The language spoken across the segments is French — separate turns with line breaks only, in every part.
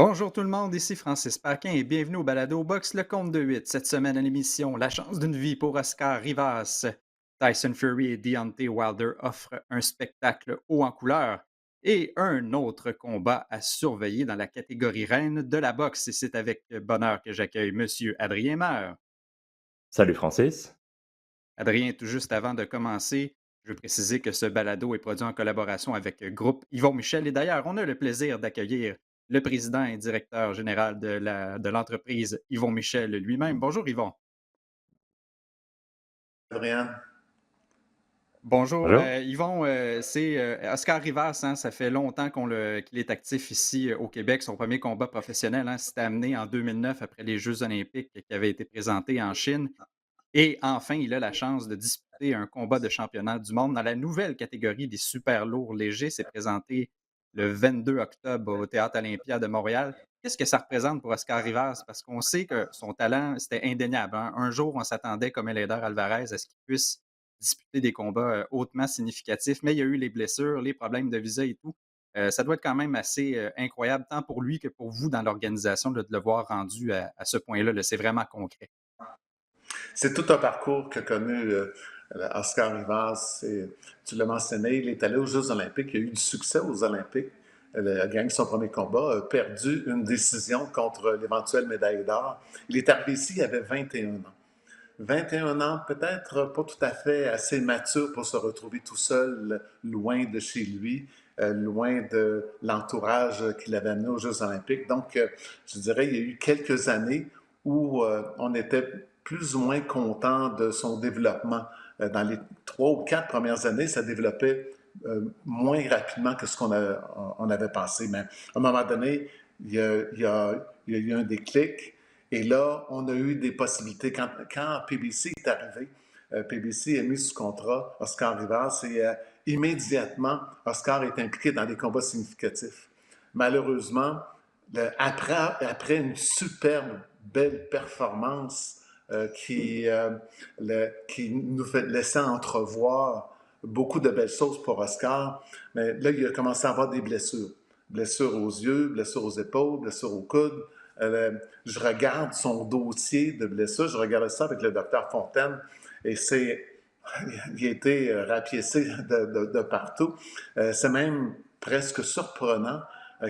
Bonjour tout le monde, ici Francis Paquin et bienvenue au Balado Box Le Compte de 8. Cette semaine à l'émission, la chance d'une vie pour Oscar Rivas. Tyson Fury et Deontay Wilder offrent un spectacle haut en couleur et un autre combat à surveiller dans la catégorie reine de la boxe. Et c'est avec bonheur que j'accueille Monsieur Adrien Meur.
Salut Francis.
Adrien, tout juste avant de commencer, je veux préciser que ce balado est produit en collaboration avec Groupe Yvon Michel. Et d'ailleurs, on a le plaisir d'accueillir le président et directeur général de l'entreprise, Yvon Michel lui-même. Bonjour Yvon.
Adrien.
Bonjour
Bonjour.
Yvon, c'est Oscar Rivas, hein, ça fait longtemps qu'il est actif ici au Québec. Son premier combat professionnel, hein, s'était amené en 2009 après les Jeux olympiques qui avaient été présentés en Chine. Et enfin, il a la chance de disputer un combat de championnat du monde dans la nouvelle catégorie des super lourds légers. C'est présenté le 22 octobre au Théâtre Olympia de Montréal. Qu'est-ce que ça représente pour Oscar Rivas? Parce qu'on sait que son talent, c'était indéniable, hein. Un jour, on s'attendait, comme Eleider Alvarez, à ce qu'il puisse disputer des combats hautement significatifs, mais il y a eu les blessures, les problèmes de visa et tout. Ça doit être quand même assez incroyable, tant pour lui que pour vous dans l'organisation, de le voir rendu à ce point-là. Là. C'est vraiment concret.
C'est tout un parcours qu'a connu Oscar Rivas. Tu l'as mentionné, il est allé aux Jeux olympiques, il a eu du succès aux Olympiques. Il a gagné son premier combat, a perdu une décision contre l'éventuelle médaille d'or. Il est arrivé ici, il avait 21 ans. 21 ans, peut-être pas tout à fait assez mature pour se retrouver tout seul, loin de chez lui, loin de l'entourage qu'il avait amené aux Jeux olympiques. Donc, je dirais, il y a eu quelques années où on était plus ou moins content de son développement. Dans les 3 ou 4 premières années, ça développait moins rapidement que ce on avait pensé. Mais à un moment donné, il y a eu un déclic. Et là, on a eu des possibilités. Quand PBC est arrivé, PBC a mis sous contrat Oscar Rivas et immédiatement, Oscar est impliqué dans des combats significatifs. Malheureusement, après une superbe, belle performance qui nous fait laisser entrevoir beaucoup de belles choses pour Oscar, mais là, il a commencé à avoir des blessures. Blessures aux yeux, blessures aux épaules, blessures aux coudes. Je regarde son dossier de blessures, je regardais ça avec le docteur Fontaine et il a été rapiécé de partout. C'est même presque surprenant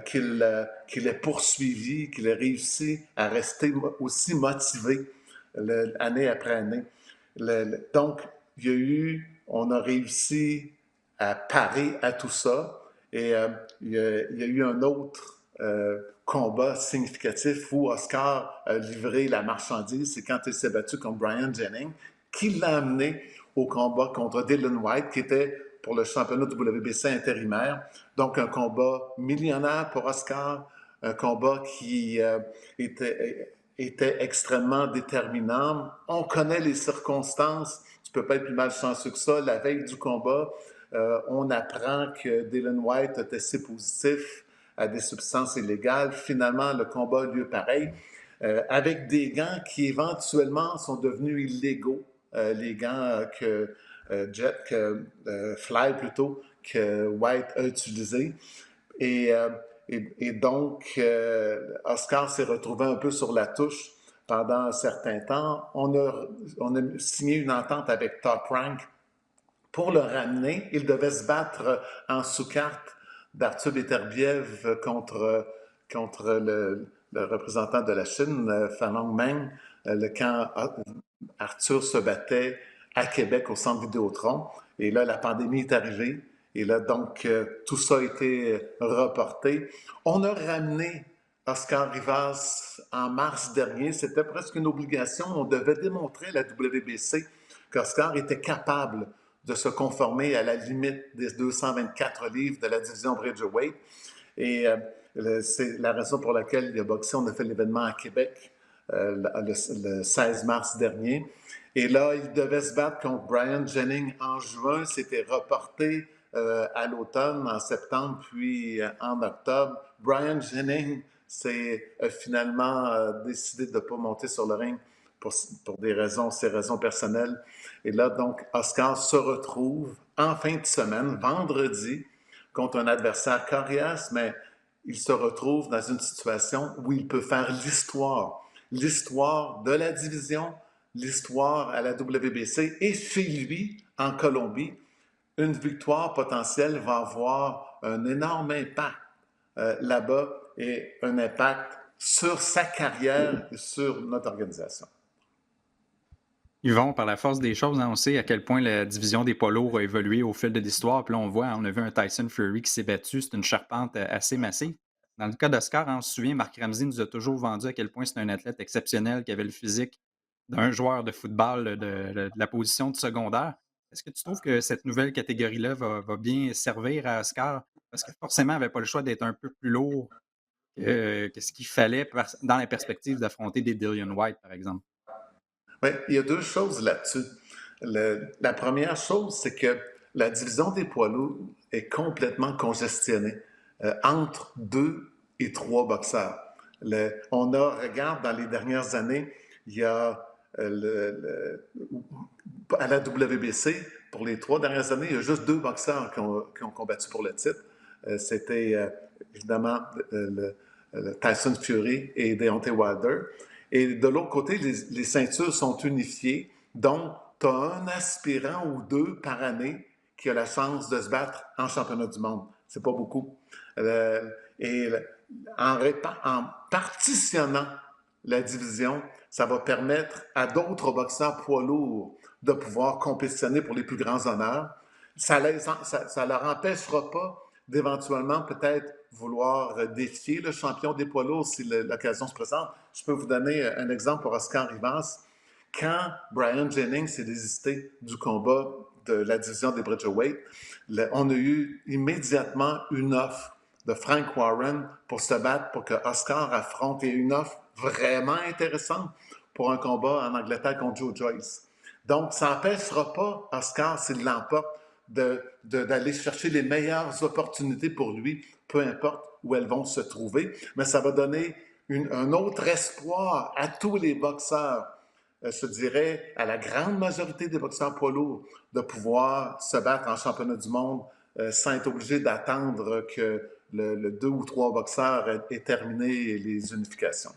qu'il ait poursuivi, qu'il ait réussi à rester aussi motivé année après année. Donc, on a réussi à parer à tout ça et il y a eu un autre combat significatif où Oscar a livré la marchandise, c'est quand il s'est battu contre Brian Jennings, qui l'a amené au combat contre Dylan White, qui était pour le championnat WBC intérimaire. Donc, un combat millionnaire pour Oscar, un combat qui était extrêmement déterminant. On connaît les circonstances. Tu peux pas être plus malchanceux que ça. La veille du combat, on apprend que Dylan White a testé positif à des substances illégales. Finalement, le combat a lieu pareil, avec des gants qui éventuellement sont devenus illégaux, les gants Fly plutôt, que White a utilisés. Et, donc, Oscar s'est retrouvé un peu sur la touche pendant un certain temps. On a signé une entente avec Top Rank pour le ramener. Il devait se battre en sous-carte d'Arthur Beterbiev contre le représentant de la Chine, Falong Meng, quand Arthur se battait à Québec au Centre Vidéotron. Et là, la pandémie est arrivée. Et là, donc, tout ça a été reporté. On a ramené Oscar Rivas en mars dernier. C'était presque une obligation. On devait démontrer à la WBC qu'Oscar était capable de se conformer à la limite des 224 livres de la division Bridgerweight. Et c'est la raison pour laquelle il a boxé. On a fait l'événement à Québec le 16 mars dernier. Et là, il devait se battre contre Brian Jennings en juin. C'était reporté à l'automne, en septembre, puis en octobre. Brian Jennings s'est finalement décidé de ne pas monter sur le ring pour ses raisons personnelles. Et là, donc, Oscar se retrouve en fin de semaine, vendredi, contre un adversaire coriace, mais il se retrouve dans une situation où il peut faire l'histoire de la division, l'histoire à la WBC et chez lui, en Colombie, une victoire potentielle va avoir un énorme impact là-bas et un impact sur sa carrière et sur notre organisation.
Ils vont par la force des choses, hein, on sait à quel point la division des poids lourds a évolué au fil de l'histoire. Puis là, on voit, on a vu un Tyson Fury qui s'est battu, c'est une charpente assez massive. Dans le cas d'Oscar, hein, on se souvient, Marc Ramsey nous a toujours vendu à quel point c'est un athlète exceptionnel qui avait le physique d'un joueur de football de la position de secondaire. Est-ce que tu trouves que cette nouvelle catégorie-là va bien servir à Oscar? Parce que forcément, il n'avait pas le choix d'être un peu plus lourd que ce qu'il fallait dans la perspective d'affronter des Dillian White, par exemple.
Oui, il y a deux choses là-dessus. La première chose, c'est que la division des poids lourds est complètement congestionnée entre deux et trois boxeurs. Regarde, dans les dernières années, il y a à la WBC, pour les 3 dernières années, il y a juste 2 boxeurs qui ont combattu pour le titre. C'était évidemment le Tyson Fury et Deontay Wilder. Et de l'autre côté, les ceintures sont unifiées. Donc, tu as un aspirant ou deux par année qui a la chance de se battre en championnat du monde. C'est pas beaucoup. Et en partitionnant la division, ça va permettre à d'autres boxeurs poids lourds de pouvoir compétitionner pour les plus grands honneurs. Ça leur empêchera pas d'éventuellement peut-être vouloir défier le champion des poids lourds si l'occasion se présente. Je peux vous donner un exemple pour Oscar Rivas. Quand Brian Jennings s'est désisté du combat de la division des Bridgerweight, on a eu immédiatement une offre de Frank Warren pour se battre pour que Oscar affronte, et une offre vraiment intéressante pour un combat en Angleterre contre Joe Joyce. Donc, ça n'empêchera pas Oscar, s'il l'emporte, d'aller chercher les meilleures opportunités pour lui, peu importe où elles vont se trouver, mais ça va donner un autre espoir à tous les boxeurs, je dirais à la grande majorité des boxeurs poids lourds, de pouvoir se battre en championnat du monde sans être obligé d'attendre que le 2 ou 3 boxeurs aient terminé les unifications.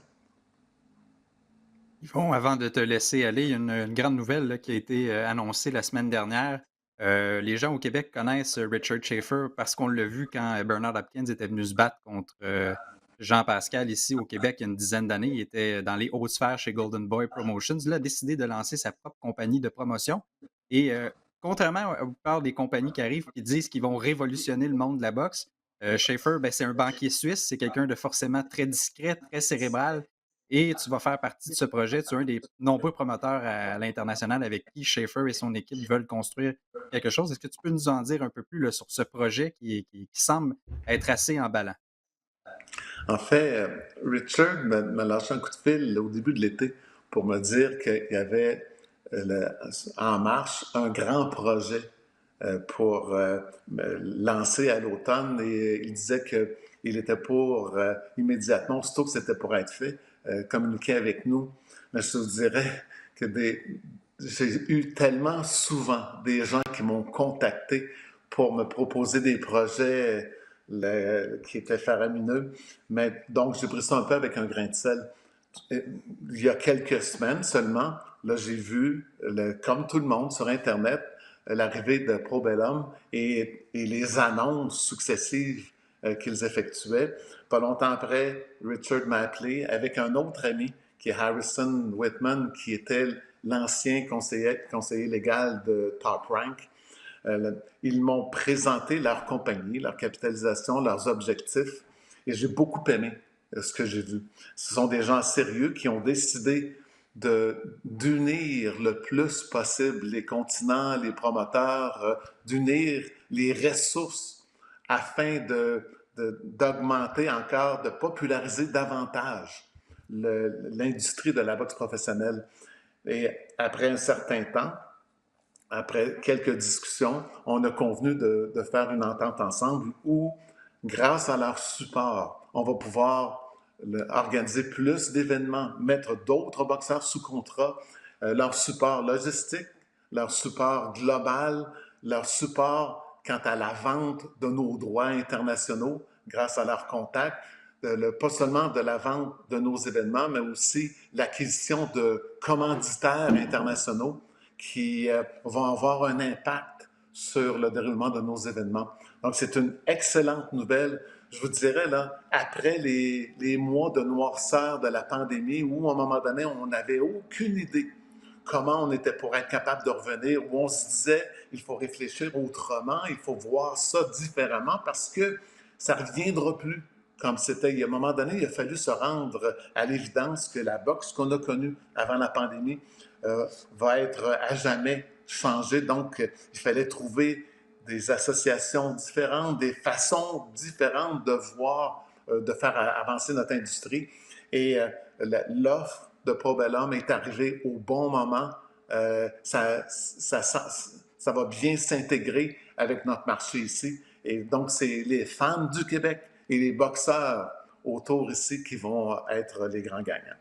Yvon, avant de te laisser aller, il y a une grande nouvelle là, qui a été annoncée la semaine dernière. Les gens au Québec connaissent Richard Schaefer parce qu'on l'a vu quand Bernard Hopkins était venu se battre contre Jean Pascal ici au Québec il y a une dizaine d'années. Il était dans les hautes sphères chez Golden Boy Promotions. Il a décidé de lancer sa propre compagnie de promotion. Et contrairement à vous parle des compagnies qui arrivent qui disent qu'ils vont révolutionner le monde de la boxe, Schaefer, ben, c'est un banquier suisse. C'est quelqu'un de forcément très discret, très cérébral. Et tu vas faire partie de ce projet. Tu es un des nombreux promoteurs à l'international avec qui Schaefer et son équipe veulent construire quelque chose. Est-ce que tu peux nous en dire un peu plus là, sur ce projet qui semble être assez emballant?
En fait, Richard m'a lâché un coup de fil au début de l'été pour me dire qu'il y avait en marche un grand projet pour lancer à l'automne, et il disait qu'il était pour immédiatement, aussitôt que c'était pour être fait, communiquer avec nous. Mais je vous dirais que j'ai eu tellement souvent des gens qui m'ont contacté pour me proposer des projets qui étaient faramineux. Mais donc, j'ai pris ça un peu avec un grain de sel. Il y a quelques semaines seulement, là, j'ai vu, comme tout le monde sur Internet, l'arrivée de Probellum et les annonces successives qu'ils effectuaient. Pas longtemps après, Richard m'a appelé avec un autre ami qui est Harrison Whitman, qui était l'ancien conseiller légal de Top Rank. Ils m'ont présenté leur compagnie, leur capitalisation, leurs objectifs, et j'ai beaucoup aimé ce que j'ai vu. Ce sont des gens sérieux qui ont décidé d'unir le plus possible les continents, les promoteurs, d'unir les ressources afin d'augmenter encore, de populariser davantage l'industrie de la boxe professionnelle. Et après un certain temps, après quelques discussions, on a convenu de faire une entente ensemble où, grâce à leur support, on va pouvoir organiser plus d'événements, mettre d'autres boxeurs sous contrat, leur support logistique, leur support global, leur support quant à la vente de nos droits internationaux grâce à leur contact, pas seulement de la vente de nos événements, mais aussi l'acquisition de commanditaires internationaux qui vont avoir un impact sur le déroulement de nos événements. Donc, c'est une excellente nouvelle. Je vous dirais, là, après les mois de noirceur de la pandémie, où à un moment donné, on n'avait aucune idée comment on était pour être capable de revenir, où on se disait, il faut réfléchir autrement, il faut voir ça différemment parce que ça ne reviendra plus comme c'était. Il y a un moment donné, il a fallu se rendre à l'évidence que la boxe qu'on a connue avant la pandémie va être à jamais changée. Donc, il fallait trouver des associations différentes, des façons différentes de voir, de faire avancer notre industrie. Et l'offre de Probellum est arrivée au bon moment. Ça va bien s'intégrer avec notre marché ici. Et donc, c'est les fans du Québec et les boxeurs autour ici qui vont être les grands gagnants.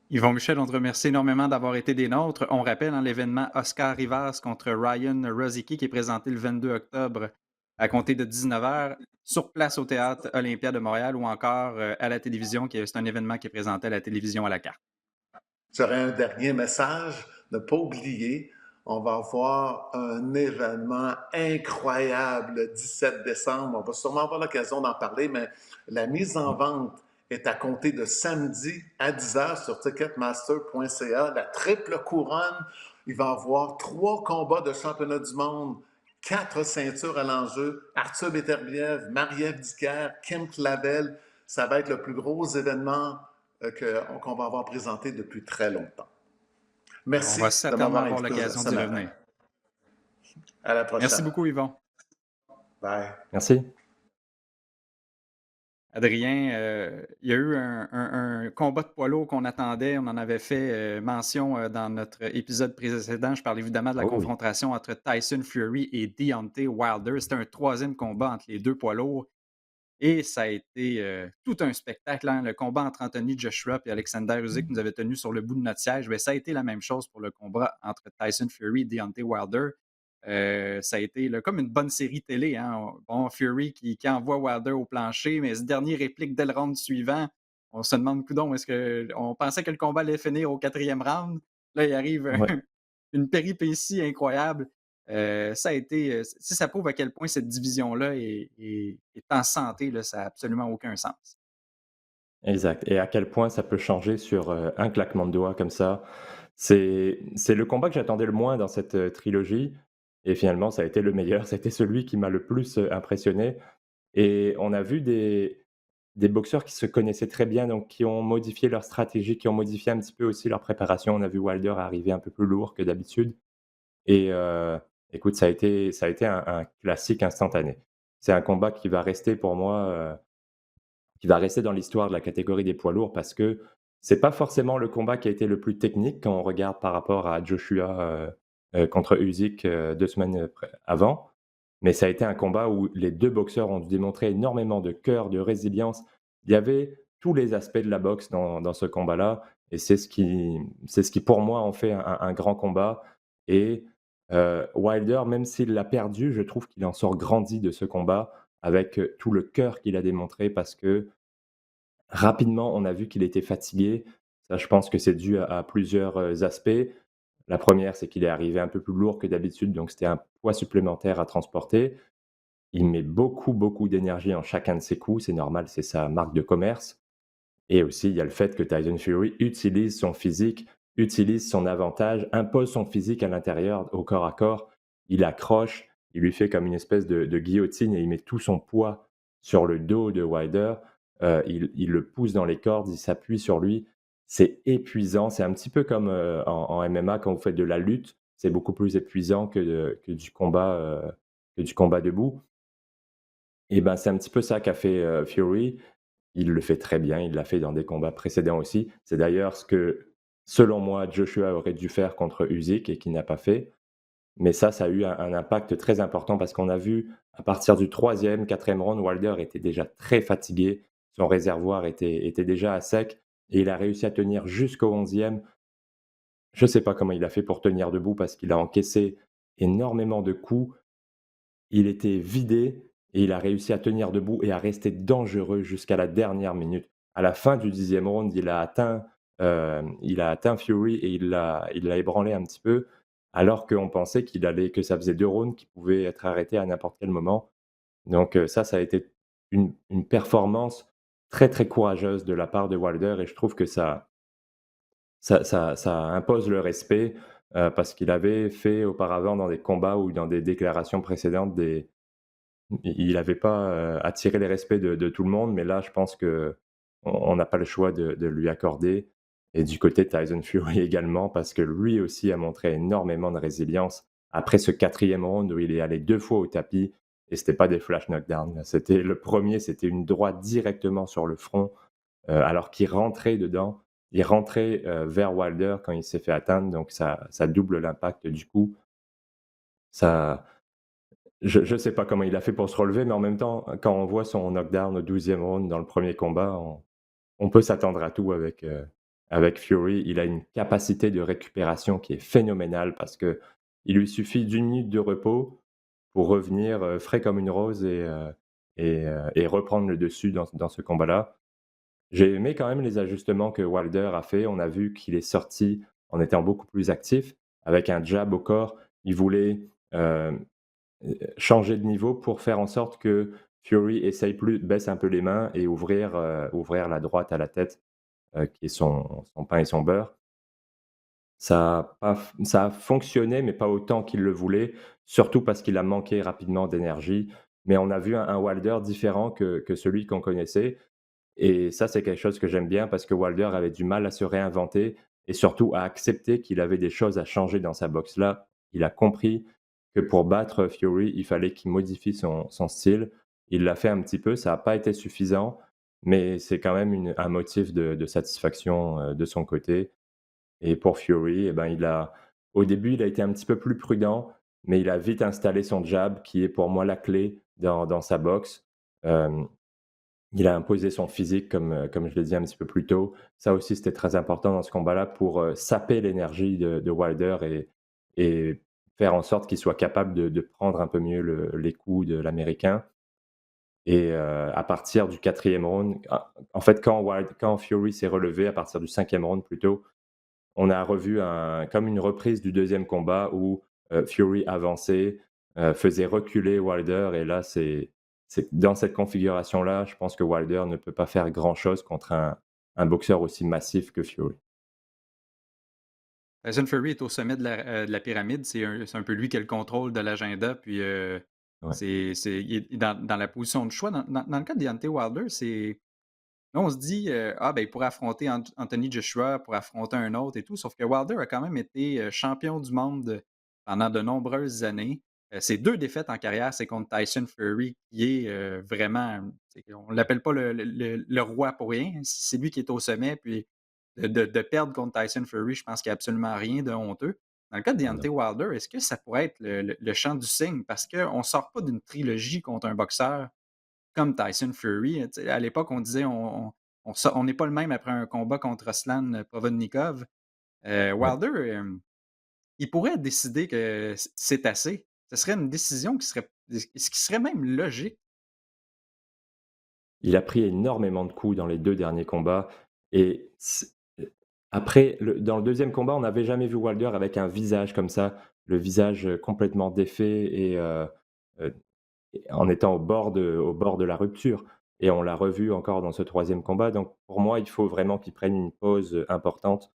Yvon Michel, on te remercie énormément d'avoir été des nôtres. On rappelle l'événement Oscar Rivas contre Ryan Rozicki qui est présenté le 22 octobre à compter de 19h sur place au Théâtre Olympia de Montréal ou encore à la télévision. C'est un événement qui est présenté à la télévision à la carte.
J'aurais un dernier message, ne pas oublier, on va avoir un événement incroyable le 17 décembre. On va sûrement avoir l'occasion d'en parler, mais la mise en vente est à compter de samedi à 10h sur ticketmaster.ca. La triple couronne, il va y avoir 3 combats de championnat du monde, 4 ceintures à l'enjeu. Arthur Beterbiev, Marie-Ève Dicker, Kim Clavel. Ça va être le plus gros événement qu'on va avoir présenté depuis très longtemps. Merci
On va
de
certainement
m'avoir
avoir
invité
l'occasion d'y revenir.
À la prochaine.
Merci beaucoup, Yvon.
Bye.
Merci.
Adrien, il y a eu un combat de poids lourd qu'on attendait. On en avait fait mention dans notre épisode précédent. Je parle évidemment de la confrontation entre Tyson Fury et Deontay Wilder. C'était un 3e combat entre les 2 poids lourds. Et ça a été tout un spectacle. Le combat entre Anthony Joshua et Alexander Usyk nous avait tenus sur le bout de notre siège. Mais ça a été la même chose pour le combat entre Tyson Fury et Deontay Wilder. Ça a été comme une bonne série télé. Bon, Fury qui envoie Wilder au plancher, mais ce dernier réplique dès le round suivant. On se demande, coudonc, on pensait que le combat allait finir au 4e round. Là, il arrive une péripétie incroyable. Ça a été, ça prouve à quel point cette division-là est en santé, là, ça n'a absolument aucun sens.
Exact. Et à quel point ça peut changer sur un claquement de doigts comme ça. C'est le combat que j'attendais le moins dans cette trilogie. Et finalement, ça a été le meilleur. C'était celui qui m'a le plus impressionné. Et on a vu des boxeurs qui se connaissaient très bien, donc qui ont modifié leur stratégie, qui ont modifié un petit peu aussi leur préparation. On a vu Wilder arriver un peu plus lourd que d'habitude. Et écoute, ça a été un classique instantané. C'est un combat qui va rester pour moi, qui va rester dans l'histoire de la catégorie des poids lourds parce que c'est pas forcément le combat qui a été le plus technique quand on regarde par rapport à Joshua contre Usyk 2 semaines avant. Mais ça a été un combat où les 2 boxeurs ont dû démontrer énormément de cœur, de résilience. Il y avait tous les aspects de la boxe dans ce combat-là et c'est ce qui pour moi en fait un grand combat et Wilder, même s'il l'a perdu, je trouve qu'il en sort grandi de ce combat avec tout le cœur qu'il a démontré parce que rapidement, on a vu qu'il était fatigué. Ça, je pense que c'est dû à plusieurs aspects. La première, c'est qu'il est arrivé un peu plus lourd que d'habitude, donc c'était un poids supplémentaire à transporter. Il met beaucoup, beaucoup d'énergie en chacun de ses coups, c'est normal, c'est sa marque de commerce. Et aussi, il y a le fait que Tyson Fury utilise son physique, utilise son avantage, impose son physique à l'intérieur, au corps à corps. Il accroche, il lui fait comme une espèce de guillotine et il met tout son poids sur le dos de Wilder. Il le pousse dans les cordes, il s'appuie sur lui. C'est épuisant, c'est un petit peu comme en MMA quand vous faites de la lutte. C'est beaucoup plus épuisant que du combat debout. Et ben, c'est un petit peu ça qu'a fait Fury. Il le fait très bien, il l'a fait dans des combats précédents aussi. C'est d'ailleurs ce que, selon moi, Joshua aurait dû faire contre Usyk et qu'il n'a pas fait. Mais ça a eu un impact très important parce qu'on a vu, à partir du 3e, 4e round, Wilder était déjà très fatigué. Son réservoir était déjà à sec et il a réussi à tenir jusqu'au 11e. Je ne sais pas comment il a fait pour tenir debout parce qu'il a encaissé énormément de coups. Il était vidé et il a réussi à tenir debout et à rester dangereux jusqu'à la dernière minute. À la fin du 10e round, il a atteint Fury et il l'a ébranlé un petit peu, alors qu'on pensait que ça faisait 2 rounds, qu'il pouvait être arrêté à n'importe quel moment. Donc ça a été une performance très, très courageuse de la part de Wilder et je trouve que ça impose le respect, parce qu'il avait fait auparavant dans des combats ou dans des déclarations précédentes il n'avait pas, attiré les respects de tout le monde, mais là, je pense qu'on n'a pas le choix de lui accorder et du côté de Tyson Fury également, parce que lui aussi a montré énormément de résilience après ce 4e round où il est allé 2 fois au tapis et c'était pas des flash knockdowns. C'était le premier, c'était une droite directement sur le front, alors qu'il rentrait dedans. Il rentrait, vers Wilder quand il s'est fait atteindre, donc ça double l'impact du coup. Ça je sais pas comment il a fait pour se relever, mais en même temps, quand on voit son knockdown au 12e round dans le premier combat, on peut s'attendre à tout avec Fury. Il a une capacité de récupération qui est phénoménale parce qu'il lui suffit d'1 minute de repos pour revenir, frais comme une rose et reprendre le dessus dans ce combat-là. J'ai aimé quand même les ajustements que Wilder a fait. On a vu qu'il est sorti en étant beaucoup plus actif avec un jab au corps. Il voulait, hem changer de niveau pour faire en sorte que Fury baisse un peu les mains et ouvrir la droite à la tête, qui est son pain et son beurre. Ça a fonctionné, mais pas autant qu'il le voulait, surtout parce qu'il a manqué rapidement d'énergie. Mais on a vu un Wilder différent que celui qu'on connaissait et ça, c'est quelque chose que j'aime bien parce que Wilder avait du mal à se réinventer et surtout à accepter qu'il avait des choses à changer dans sa boxe. Là, il a compris que pour battre Fury, il fallait qu'il modifie son style. Il l'a fait un petit peu, ça n'a pas été suffisant, mais c'est quand même un motif de satisfaction de son côté. Et pour Fury, eh ben, au début, il a été un petit peu plus prudent, mais il a vite installé son jab qui est pour moi la clé dans sa boxe. Hem Il a imposé son physique comme je l'ai dit un petit peu plus tôt. Ça aussi, c'était très important dans ce combat-là pour, saper l'énergie de Wilder et faire en sorte qu'il soit capable de prendre un peu mieux les coups de l'Américain et à partir du 4e round, en fait, quand Fury s'est relevé à partir du 5e round plutôt, on a revu comme une reprise du 2e combat où, Fury avançait, faisait reculer Wilder et là, c'est dans cette configuration-là, je pense que Wilder ne peut pas faire grand-chose contre un boxeur aussi massif que Fury.
Tyson Fury est au sommet de la pyramide. C'est un peu lui qui a le contrôle de l'agenda. Puis,
Ouais,
il est dans la position de choix. Dans le cas de Deontay Wilder, là, on se dit, «Ah, ben, il pourrait affronter Anthony Joshua, pour affronter un autre et tout». Sauf que Wilder a quand même été, champion du monde pendant de nombreuses années. Ses 2 défaites en carrière, c'est contre Tyson Fury, qui est, vraiment, on l'appelle pas le roi pour rien. C'est lui qui est au sommet, puis de perdre contre Tyson Fury, je pense qu'il y a absolument rien de honteux. Dans le cas de Deontay
non.
Wilder, est-ce que ça pourrait être le chant du cygne? Parce qu'on sort pas d'une trilogie contre un boxeur comme Tyson Fury. Tu sais, à l'époque, on disait on n'est pas le même après un combat contre Ruslan Provodnikov.
Ouais.
Wilder, il pourrait décider que c'est assez. Ce serait une décision qui serait même logique.
Il a pris énormément de coups dans les 2 derniers combats et après dans le 2e combat, on n'avait jamais vu Wilder avec un visage comme ça, le visage, complètement défait heu, et en étant au bord de la rupture et on l'a revu encore dans ce 3e combat donc pour moi, il faut vraiment qu'il prenne une pause, importante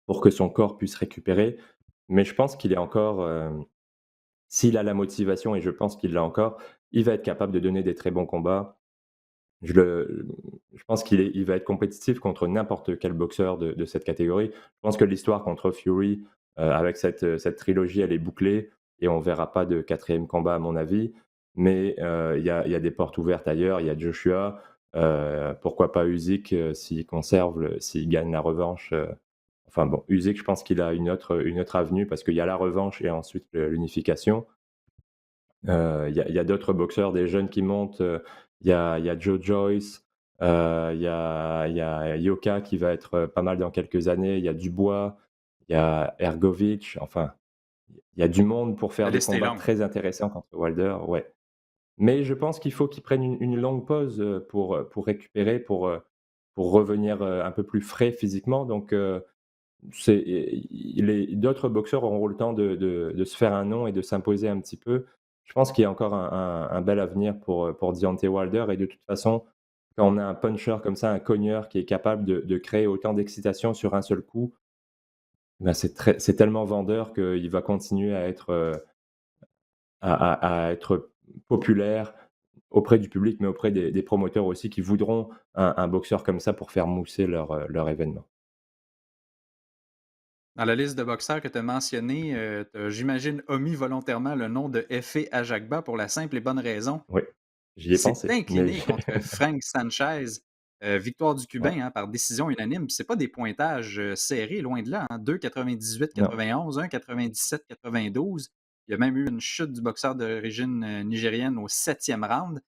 pour que son corps puisse récupérer. Mais je pense qu'il est encore, s'il a la motivation et je pense qu'il l'a encore, il va être capable de donner des très bons combats. Je le je pense il va être compétitif contre n'importe quel boxeur de cette catégorie. Je pense que l'histoire contre Fury, avec cette trilogie, elle est bouclée et on verra pas de 4e combat à mon avis. Mais, il y a des portes ouvertes ailleurs. Il y a Joshua, pourquoi pas Usyk, s'il gagne la revanche, enfin bon, Usyk, je pense qu'il a une autre avenue parce qu'il y a la revanche et ensuite l'unification. Il y a d'autres boxeurs, des jeunes qui montent, il y a Joe Joyce, il y a Yoka qui va être, pas mal dans quelques années, il y a Dubois, il y a Hrgovic, enfin, il y a du monde pour
La
faire des
liste est
combats
longue.
très intéressants contre Wilder, ouais. Mais je pense qu'il faut qu'il prenne une longue pause, pour récupérer, pour revenir, un peu plus frais physiquement. Donc c'est d'autres boxeurs auront le temps de se faire un nom et de s'imposer un petit peu. Je pense qu'il y a encore un bel avenir pour Deontay Wilder et de toute façon, quand on a un puncher comme ça, un cogneur qui est capable de créer autant d'excitation sur un seul coup, ben, c'est tellement vendeur qu'il va continuer à être, à être populaire auprès du public, mais auprès des promoteurs aussi qui voudront un boxeur comme ça pour faire mousser leur événement.
Dans la liste de boxeurs que tu as mentionné, tu j'imagine, omis volontairement le nom de Efe Ajagba pour la simple et bonne raison.
Oui, j'y
Il
ai
s'est
pensé, mais
incliné contre Frank Sanchez, victoire du
ouais,
Cubain, hein, par décision unanime. C'est pas des pointages, serrés, loin de là, hein,
non.
2,98-91, 1,97-92. Il y a même eu une chute du boxeur d'origine, nigérienne au 7e round.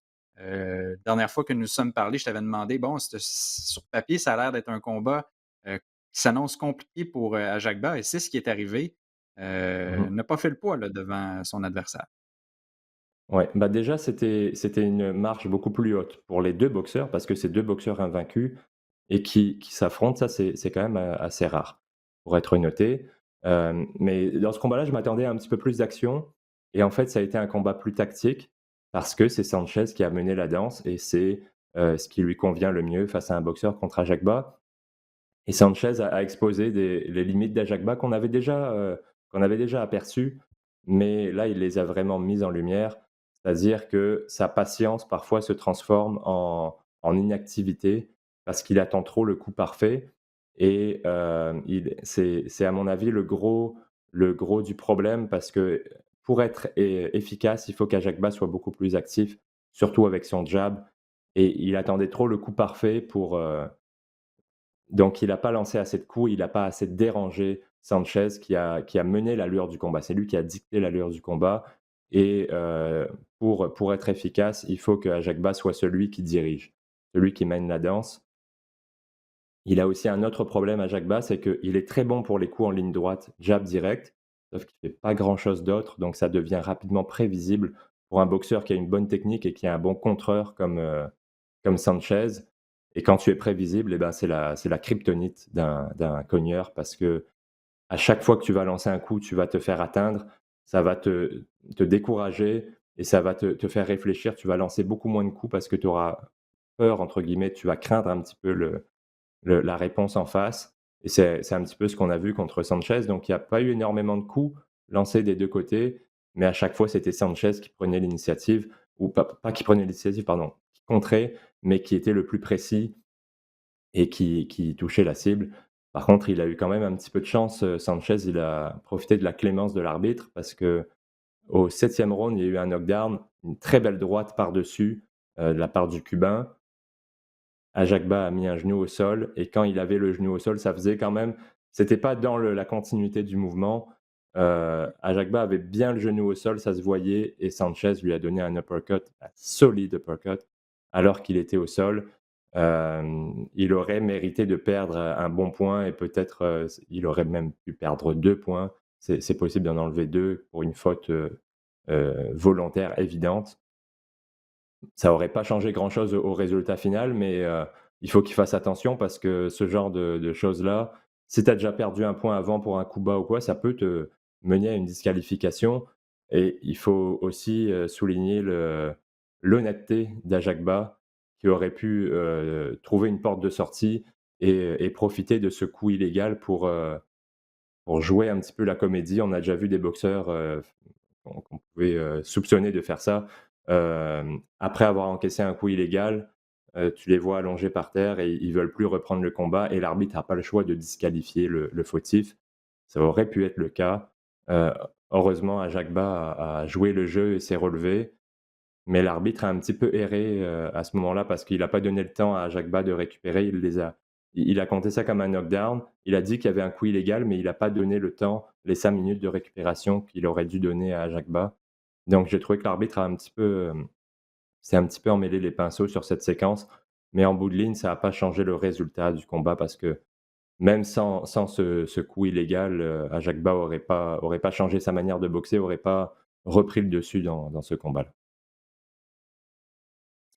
Dernière fois que nous nous sommes parlé, je t'avais demandé, bon, sur papier, ça a l'air d'être un combat, qui s'annonce compliqué pour, Ajagba et c'est ce qui est arrivé.
Mmh.
N'a pas fait le poids, là, devant son adversaire.
Ouais, bah, déjà, c'était une marche beaucoup plus haute pour les 2 boxeurs parce que c'est 2 boxeurs invaincus et qui s'affrontent. Ça, c'est quand même, assez rare, pour être noté. Mais dans ce combat-là, je m'attendais à un petit peu plus d'action et en fait, ça a été un combat plus tactique parce que c'est Sanchez qui a mené la danse et c'est, ce qui lui convient le mieux face à un boxeur contre Ajagba. Et Sanchez a exposé les limites d'Ajagba qu'on avait déjà aperçues, mais là, il les a vraiment mises en lumière. C'est-à-dire que sa patience, parfois, se transforme en inactivité parce qu'il attend trop le coup parfait et c'est à mon avis le gros du problème parce que pour être efficace, il faut qu'Ajagba soit beaucoup plus actif, surtout avec son jab et il attendait trop le coup parfait donc il n'a pas lancé assez de coups, il n'a pas assez dérangé Sanchez qui a mené l'allure du combat. C'est lui qui a dicté l'allure du combat et pour être efficace, il faut que Ajagba soit celui qui dirige, celui qui mène la danse. Il a aussi un autre problème Ajagba, c'est qu'il est très bon pour les coups en ligne droite, jab direct, sauf qu'il fait pas grand-chose d'autre, donc ça devient rapidement prévisible pour un boxeur qui a une bonne technique et qui est un bon contreur comme Sanchez. Et quand tu es prévisible, eh ben, c'est la kryptonite d'un cogneur parce que à chaque fois que tu vas lancer un coup, tu vas te faire atteindre, ça va te décourager et ça va te faire réfléchir. Tu vas lancer beaucoup moins de coups parce que tu auras «peur» entre guillemets, tu vas craindre un petit peu la réponse en face et c'est un petit peu ce qu'on a vu contre Sanchez. Donc il y a pas eu énormément de coups lancés des 2 côtés, mais à chaque fois, c'était Sanchez qui prenait l'initiative ou pas qui prenait l'initiative, pardon, qui contrait, mais qui était le plus précis et qui touchait la cible. Par contre, il a eu quand même un petit peu de chance, Sanchez, il a profité de la clémence de l'arbitre parce qu'au 7e round, il y a eu un knockdown, une très belle droite par-dessus, de la part du Cubain. Ajagba a mis un genou au sol et quand il avait le genou au sol, ça faisait quand même c'était pas dans la continuité du mouvement. Ajagba avait bien le genou au sol, ça se voyait et Sanchez lui a donné un uppercut, un solide uppercut, alors qu'il était au sol. Il aurait mérité de perdre, un bon point et peut-être, il aurait même pu perdre 2 points. C'est possible d'en enlever 2 pour une faute, volontaire évidente. Ça aurait pas changé grand-chose au résultat final, mais il faut qu'il fasse attention parce que ce genre de choses-là, si tu as déjà perdu un point avant pour un coup bas ou quoi, ça peut te mener à une disqualification et il faut aussi, souligner l'honnêteté d'Ajagba qui aurait pu, trouver une porte de sortie et profiter de ce coup illégal pour jouer un petit peu la comédie. On a déjà vu des boxeurs, qu'on pouvait, soupçonner de faire ça. Après avoir encaissé un coup illégal, tu les vois allongés par terre et ils veulent plus reprendre le combat et l'arbitre a pas le choix de disqualifier le fautif. Ça aurait pu être le cas. Heu, Heureusement, Ajagba a joué le jeu et s'est relevé, mais l'arbitre a un petit peu erré, à ce moment-là parce qu'il a pas donné le temps à Ajagba de récupérer. Il a compté ça comme un knockdown. Il a dit qu'il y avait un coup illégal, mais il a pas donné le temps, les 5 minutes de récupération qu'il aurait dû donner à Ajagba. Donc j'ai trouvé que l'arbitre a un petit peu, s'est un petit peu emmêlé les pinceaux sur cette séquence, mais en bout de ligne, ça a pas changé le résultat du combat parce que même sans ce coup illégal, Ajagba aurait pas changé sa manière de boxer, aurait pas repris le dessus dans ce combat-là.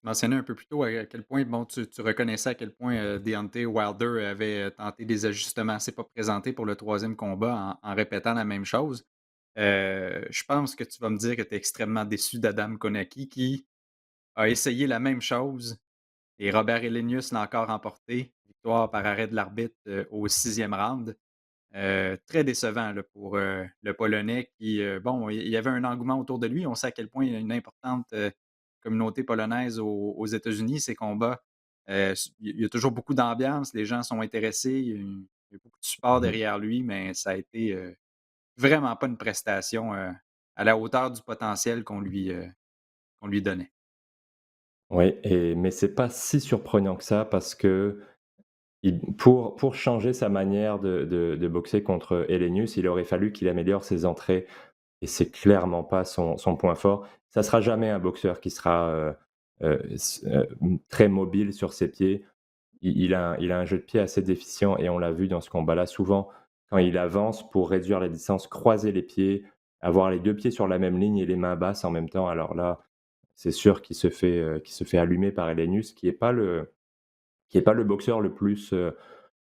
mentionnais un peu plus tôt à quel point, bon, tu reconnaissais à quel point, Deontay Wilder avait, tenté des ajustements. S'est pas présenté pour le troisième combat en répétant la même chose. Je pense que tu vas me dire que tu es extrêmement déçu d'Adam Konaki qui a essayé la même chose et Robert Helenius l'a encore emporté. Victoire par arrêt de l'arbitre, au 6e round. Très décevant là, pour, le Polonais qui, bon, il y avait un engouement autour de lui. On sait à quel point il y a une importante, communauté polonaise aux États-Unis, ces combats. Il y a toujours beaucoup d'ambiance, les gens sont intéressés, il y a beaucoup de support
Mmh.
derrière lui, mais ça a été, vraiment pas une prestation, à la hauteur du potentiel qu'on lui donnait.
Oui, mais c'est pas si surprenant que ça parce que pour changer sa manière de boxer contre Helenius, il aurait fallu qu'il améliore ses entrées et c'est clairement pas son point fort. Ça sera jamais un boxeur qui sera, très mobile sur ses pieds. Il a un jeu de pied assez déficient et on l'a vu dans ce combat-là. Souvent, quand il avance pour réduire la distance, croiser les pieds, avoir les 2 pieds sur la même ligne et les mains basses en même temps, alors là, c'est sûr qu'il se fait allumer par Helenius qui est pas le boxeur le plus,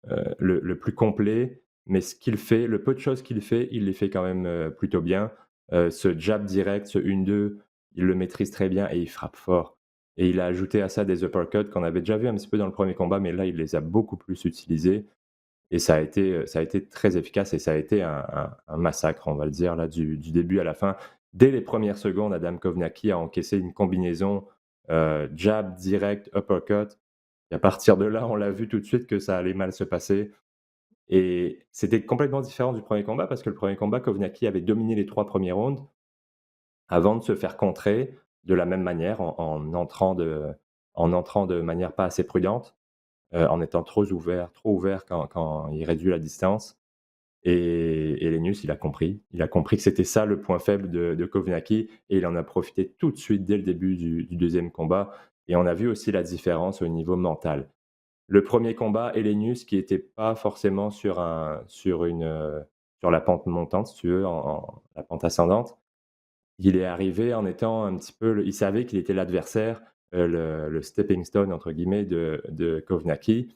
le plus complet, mais ce qu'il fait, le peu de choses qu'il fait, il les fait quand même, plutôt bien. Ce jab direct, ce 1-2, il le maîtrise très bien et il frappe fort et il a ajouté à ça des uppercuts qu'on avait déjà vu un petit peu dans le premier combat, mais là, il les a beaucoup plus utilisés et ça a été très efficace et ça a été un massacre, on va le dire là, du début à la fin. Dès les premières secondes, Adam Kownacki a encaissé une combinaison, jab direct, uppercut et à partir de là, on l'a vu tout de suite que ça allait mal se passer et c'était complètement différent du premier combat parce que le premier combat, Kownacki avait dominé les 3 premiers rounds avant de se faire contrer de la même manière en entrant de manière pas assez prudente, en étant trop ouvert quand il réduit la distance et Lenius, il a compris. Il a compris que c'était ça le point faible de Kownacki et il en a profité tout de suite dès le début du 2e combat et on a vu aussi la différence au niveau mental. Le premier combat, Helenius qui était pas forcément sur la pente montante, si tu veux, en la pente ascendante. Il est arrivé en étant un petit peu il savait qu'il était l'adversaire, le «stepping stone» entre guillemets de Kownacki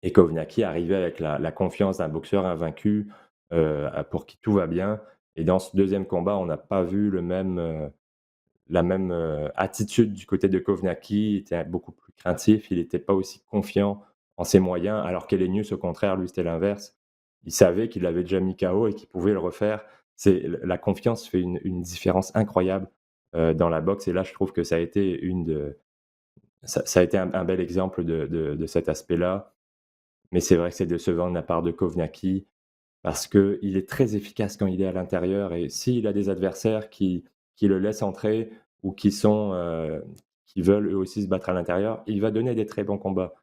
et Kownacki arrivait avec la confiance d'un boxeur invaincu, pour qui tout va bien et dans ce deuxième combat, on n'a pas vu la même, attitude du côté de Kovnacki, il était beaucoup plus craintif, il était pas aussi confiant en ses moyens, alors qu'Helenius, au contraire, lui, c'était l'inverse. Il savait qu'il l'avait déjà mis KO et qu'il pouvait le refaire. C'est la confiance fait une différence incroyable, dans la boxe et là, je trouve que ça a été un bel exemple de cet aspect-là. Mais c'est vrai que c'est décevant de la part de Kovnacki parce qu'il est très efficace quand il est à l'intérieur et s'il a des adversaires qui le laissent entrer ou qui veulent eux aussi se battre à l'intérieur, il va donner des très bons combats.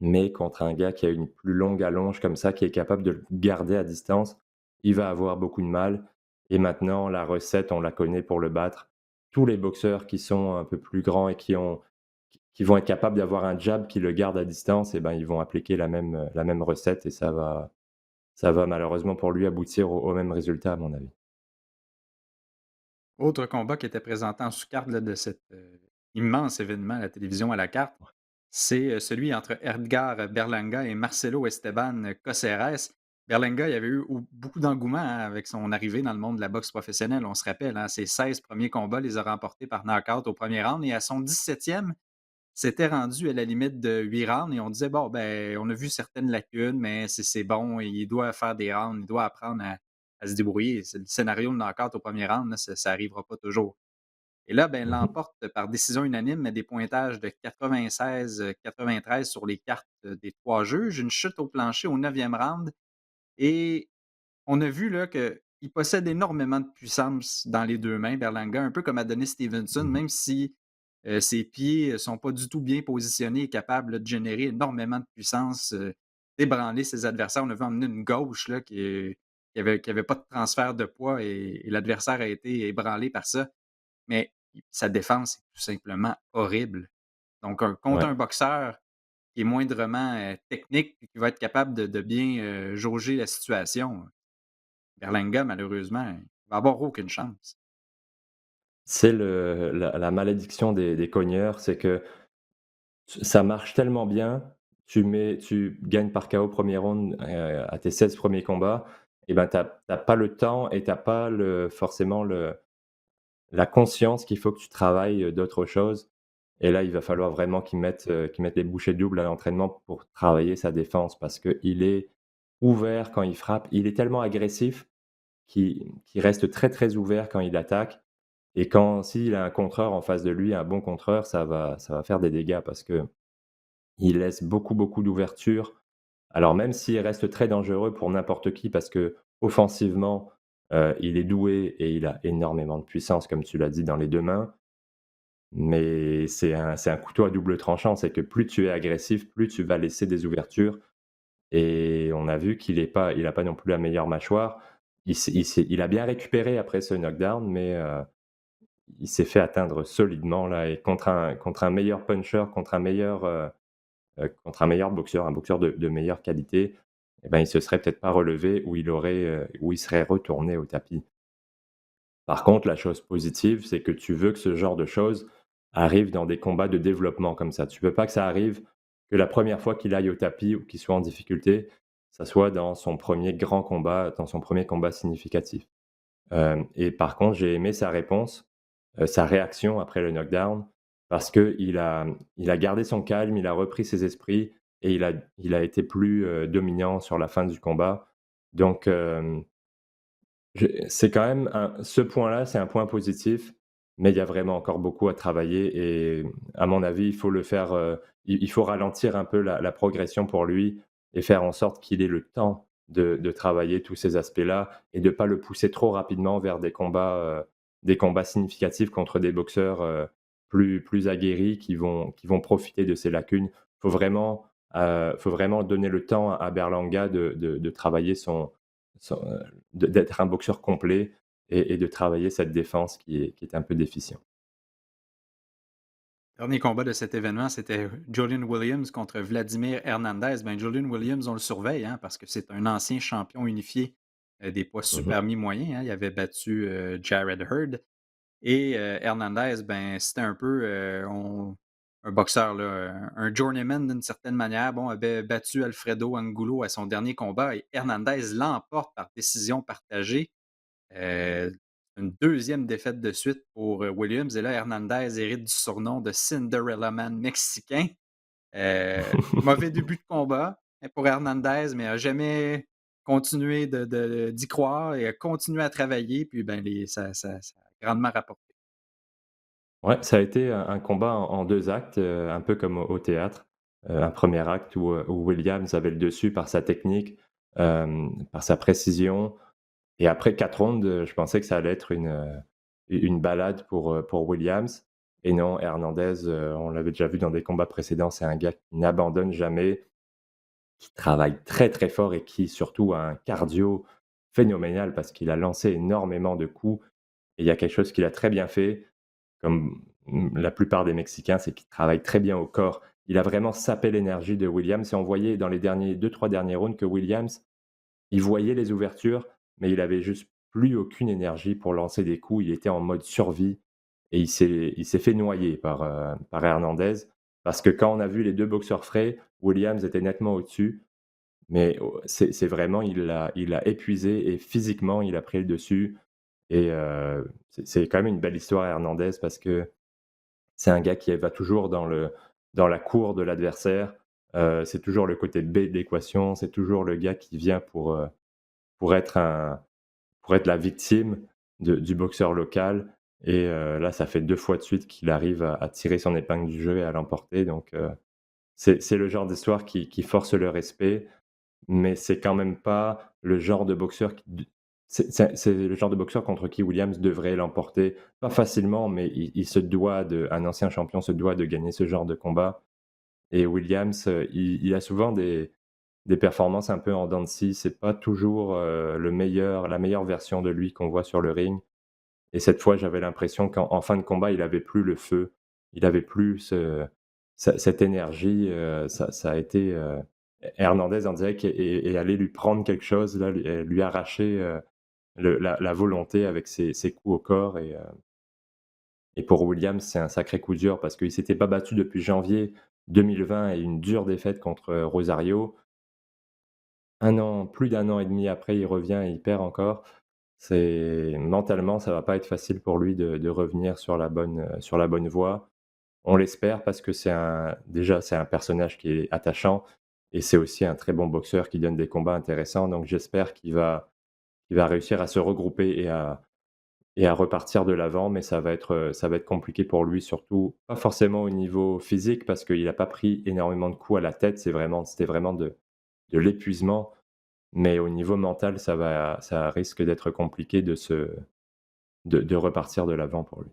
Mais contre un gars qui a une plus longue allonge comme ça, qui est capable de le garder à distance, il va avoir beaucoup de mal et maintenant la recette, on la connaît pour le battre. Tous les boxeurs qui sont un peu plus grands et qui vont être capables d'avoir un jab qui le garde à distance et ben, ils vont appliquer la même recette et ça va malheureusement pour lui aboutir au même résultat à mon avis.
Autre combat qui était présenté en sous-carte là, de cet, immense événement à la télévision à la carte, c'est, celui entre Edgar Berlanga et Marcelo Esteban Caceres. Berlanga, il y avait eu beaucoup d'engouement, hein, avec son arrivée dans le monde de la boxe professionnelle. On se rappelle, hein, ses 16 premiers combats les a remportés par knockout au premier round et à son 17e, s'était rendu à la limite de 8 rounds et on disait: «Bon, ben, on a vu certaines lacunes, mais c'est bon, il doit faire des rounds, il doit apprendre à se débrouiller». C'est le scénario de knockout au premier round, là, ça arrivera pas toujours. Et là, ben,
Mmh.
l'emporte par décision unanime, mais des pointages de 96-93 sur les cartes, des 3 juges. Une chute au plancher au 9e round et on a vu là qu'il possède énormément de puissance dans les 2 mains, Berlanga, un peu comme Adonis Stevenson,
Mmh.
même si, ses pieds, sont pas du tout bien positionnés et capables là, de générer énormément de puissance, d'ébranler ses adversaires. On a vu emmener une gauche là qui avait pas de transfert de poids et l'adversaire a été ébranlé par ça. Mais sa défense est tout simplement horrible. Donc contre
Ouais.
un boxeur qui est moindrement, technique et qui va être capable de bien, jauger la situation, Berlanga malheureusement, il va avoir aucune chance.
C'est la malédiction des cogneurs, c'est que ça marche tellement bien, tu gagnes par KO 1er round, à tes 16 premiers combats et ben, tu as pas le temps et tu as pas forcément la conscience qu'il faut que tu travailles, d'autres choses et là, il va falloir vraiment qu'il mette les bouchées doubles à l'entraînement pour travailler sa défense parce qu'il est ouvert quand il frappe. Il est tellement agressif qu'il reste très, très ouvert quand il attaque et s'il a un contreur en face de lui, un bon contreur, ça va faire des dégâts parce qu'il laisse beaucoup, beaucoup d'ouverture. Alors même s'il reste très dangereux pour n'importe qui parce qu'offensivement, il est doué et il a énormément de puissance comme tu l'as dit dans les 2 mains, mais c'est un couteau à double tranchant. C'est que plus tu es agressif, plus tu vas laisser des ouvertures et on a vu il a pas non plus la meilleure mâchoire. Il a bien récupéré après ce knockdown, mais il s'est fait atteindre solidement là et contre un meilleur puncher, contre un meilleur boxeur, un boxeur de meilleure qualité et ben, il se serait peut-être pas relevé ou il serait retourné au tapis. Par contre, la chose positive, c'est que tu veux que ce genre de choses arrive dans des combats de développement comme ça. Tu veux pas que ça arrive que la première fois qu'il aille au tapis ou qu'il soit en difficulté, ça soit dans son premier grand combat, dans son premier combat significatif. Et par contre, j'ai aimé sa réponse, sa réaction après le knockdown parce qu'il a gardé son calme, il a repris ses esprits et il a été plus, dominant sur la fin du combat. Donc, c'est quand même ce point-là, c'est un point positif, mais il y a vraiment encore beaucoup à travailler et à mon avis, il faut le faire, il faut ralentir un peu la progression pour lui et faire en sorte qu'il ait le temps de travailler tous ces aspects-là et de pas le pousser trop rapidement vers des combats significatifs contre des boxeurs, plus aguerris qui vont profiter de ses lacunes. Faut vraiment donner le temps à Berlanga de travailler d'être un boxeur complet et de travailler cette défense qui est un peu déficient.
Dernier combat de cet événement, c'était Julian Williams contre Vladimir Hernandez. Ben, Julian Williams, on le surveille hein, parce que c'est un ancien champion unifié des poids
Mmh.
super mi-moyens. Hein. Il avait battu Jared Hurd. Et Hernandez, ben, c'était un peu un boxeur, là, un journeyman d'une certaine manière. Bon, avait battu Alfredo Angulo à son dernier combat et Hernandez l'emporte par décision partagée. Heu, une deuxième défaite de suite pour, Williams et là, Hernandez hérite du surnom de Cinderella Man mexicain. Mauvais début de combat pour Hernandez, mais a jamais continué d'y croire et a continué à travailler puis, ben, ça a grandement rapporté.
Ouais, ça a été un combat en 2 actes, un peu comme au théâtre. Un premier acte où Williams avait le dessus par sa technique, par sa précision et après 4 rounds, je pensais que ça allait être une balade pour Williams et non, Hernandez, on l'avait déjà vu dans des combats précédents, c'est un gars qui n'abandonne jamais, qui travaille très, très fort et qui surtout a un cardio phénoménal parce qu'il a lancé énormément de coups et il y a quelque chose qu'il a très bien fait, comme la plupart des Mexicains, c'est qu'il travaille très bien au corps. Il a vraiment sapé l'énergie de Williams et on voyait dans les derniers 2-3 derniers rounds que Williams, il voyait les ouvertures, mais il avait juste plus aucune énergie pour lancer des coups. Il était en mode survie et il s'est fait noyer par Hernandez parce que quand on a vu les 2 boxeurs frais, Williams était nettement au-dessus, mais c'est vraiment il l'a épuisé et physiquement, il a pris le dessus et c'est quand même une belle histoire Hernandez parce que c'est un gars qui va toujours dans la cour de l'adversaire. C'est toujours le côté B de l'équation, c'est toujours le gars qui vient pour être pour être la victime du boxeur local et là, ça fait 2 fois de suite qu'il arrive à tirer son épingle du jeu et à l'emporter donc c'est le genre d'histoire qui force le respect, mais c'est quand même pas le genre de boxeur qui d c'est le genre de boxeur contre qui Williams devrait l'emporter. Pas facilement, mais il se doit un ancien champion se doit de gagner ce genre de combat et Williams, il a souvent des performances un peu en dents de scie. C'est pas toujours, la meilleure version de lui qu'on voit sur le ring et cette fois, j'avais l'impression qu'en fin de combat, il avait plus le feu. Il avait plus cette énergie, ça a été, Hernandez, on dirait est allé lui prendre quelque chose, là, lui arracher, la volonté avec ses coups au corps et pour Williams, c'est un sacré coup dur parce qu'il s'était pas battu depuis janvier 2020 et une dure défaite contre Rosario. Plus d'1 an et demi après, il revient et il perd encore. C'est mentalement, ça va pas être facile pour lui de revenir sur la bonne voie. On l'espère parce que c'est un personnage qui est attachant et c'est aussi un très bon boxeur qui donne des combats intéressants, donc j'espère qu'il va réussir à se regrouper et à repartir de l'avant, mais ça va être compliqué pour lui, surtout pas forcément au niveau physique parce qu'il a pas pris énormément de coups à la tête, c'était vraiment de l'épuisement, mais au niveau mental, ça risque d'être compliqué de repartir de l'avant pour lui.